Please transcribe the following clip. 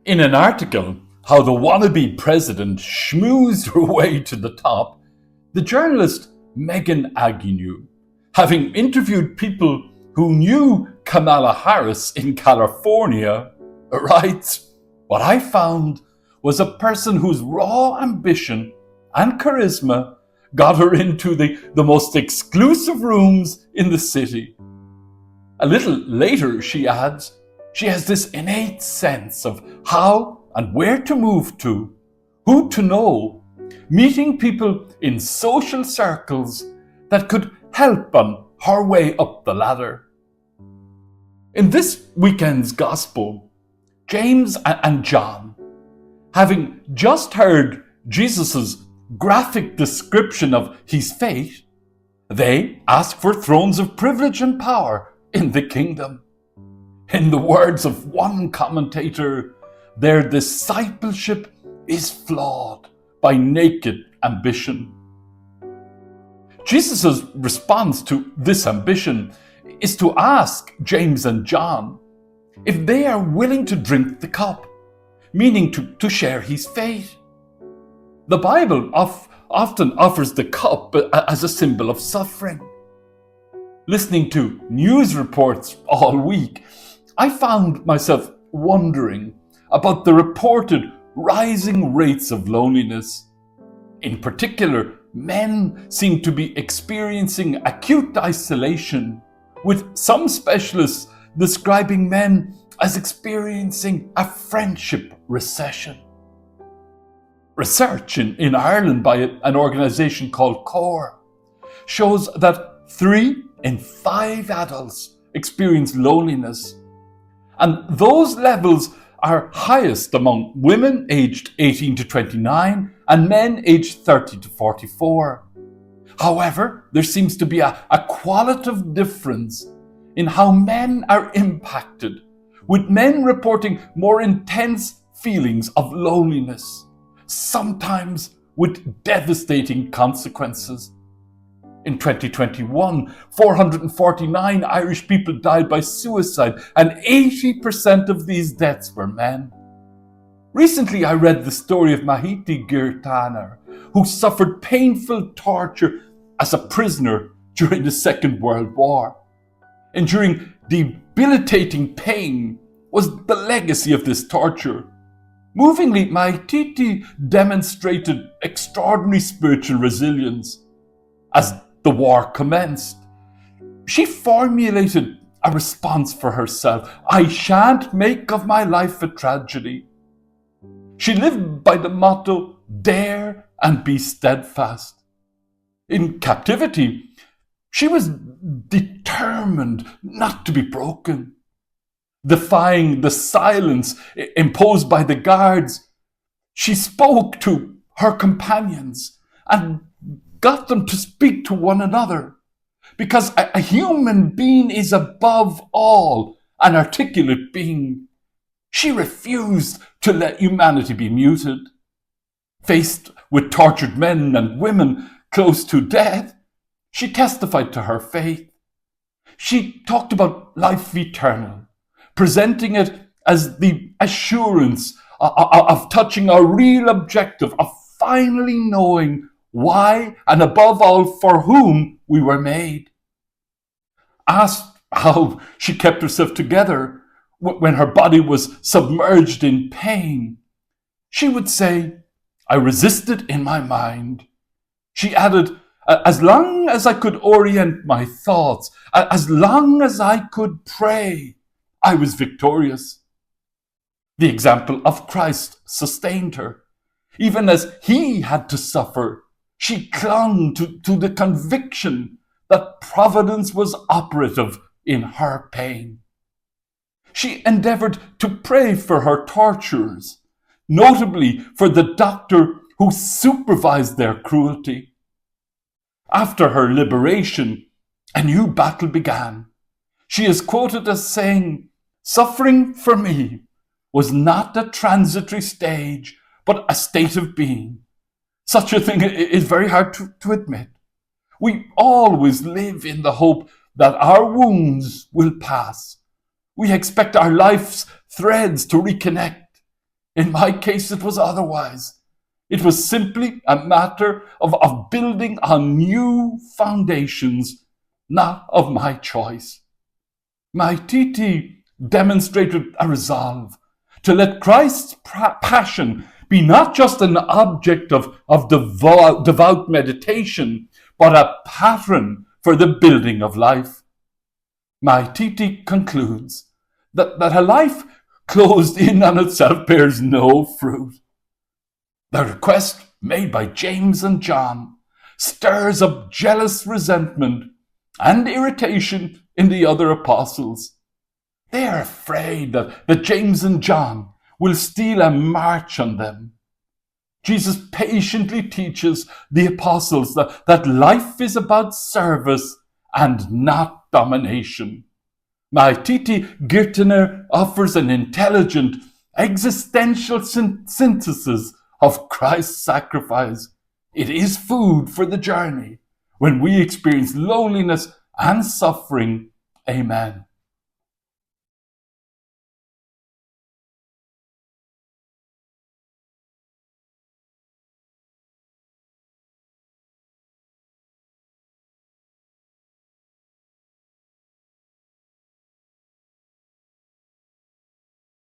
In an article, How the Wannabe President Schmoozed Her Way to the Top, the journalist Megan Agnew, having interviewed people who knew Kamala Harris in California, writes, "What I found was a person whose raw ambition and charisma got her into the most exclusive rooms in the city." A little later, she adds, she has this innate sense of how and where to move to, who to know, meeting people in social circles that could help on her way up the ladder. In this weekend's Gospel, James and John, having just heard Jesus' graphic description of his fate, they ask for thrones of privilege and power in the kingdom. In the words of one commentator, their discipleship is flawed by naked ambition. Jesus' response to this ambition is to ask James and John if they are willing to drink the cup, meaning to share his fate. The Bible often offers the cup as a symbol of suffering. Listening to news reports all week, I found myself wondering about the reported rising rates of loneliness. In particular, men seem to be experiencing acute isolation, with some specialists describing men as experiencing a friendship recession. Research in Ireland by an organisation called CORE shows that 3 in 5 adults experience loneliness, and those levels are highest among women aged 18 to 29 and men aged 30 to 44. However, there seems to be a qualitative difference in how men are impacted, with men reporting more intense feelings of loneliness, sometimes with devastating consequences. In 2021, 449 Irish people died by suicide, and 80% of these deaths were men. Recently, I read the story of Mahiti Girtaner, who suffered painful torture as a prisoner during the Second World War. Enduring debilitating pain was the legacy of this torture. Movingly, Mahiti demonstrated extraordinary spiritual resilience. As the war commenced, she formulated a response for herself: "I shan't make of my life a tragedy." She lived by the motto, "Dare and be steadfast." In captivity, she was determined not to be broken. Defying the silence imposed by the guards, she spoke to her companions and got them to speak to one another, because a human being is above all an articulate being. She refused to let humanity be muted. Faced with tortured men and women close to death, she testified to her faith. She talked about life eternal, presenting it as the assurance of touching our real objective, of finally knowing why and above all for whom we were made. Asked how she kept herself together when her body was submerged in pain, she would say, "I resisted in my mind." She added, "As long as I could orient my thoughts, as long as I could pray, I was victorious." The example of Christ sustained her. Even as he had to suffer, she clung to the conviction that providence was operative in her pain. She endeavored to pray for her torturers, notably for the doctor who supervised their cruelty. After her liberation, a new battle began. She is quoted as saying, "Suffering for me was not a transitory stage, but a state of being." Such a thing is very hard to admit. We always live in the hope that our wounds will pass. We expect our life's threads to reconnect. In my case, it was otherwise. It was simply a matter of building on new foundations, not of my choice. My TT demonstrated a resolve to let Christ's passion be not just an object of devout meditation, but a pattern for the building of life. My TT concludes that a life closed in on itself bears no fruit. The request made by James and John stirs up jealous resentment and irritation in the other apostles. They are afraid that James and John will steal a march on them. Jesus patiently teaches the apostles that life is about service and not domination. My T.T. Girtner offers an intelligent, existential synthesis of Christ's sacrifice. It is food for the journey when we experience loneliness and suffering. Amen.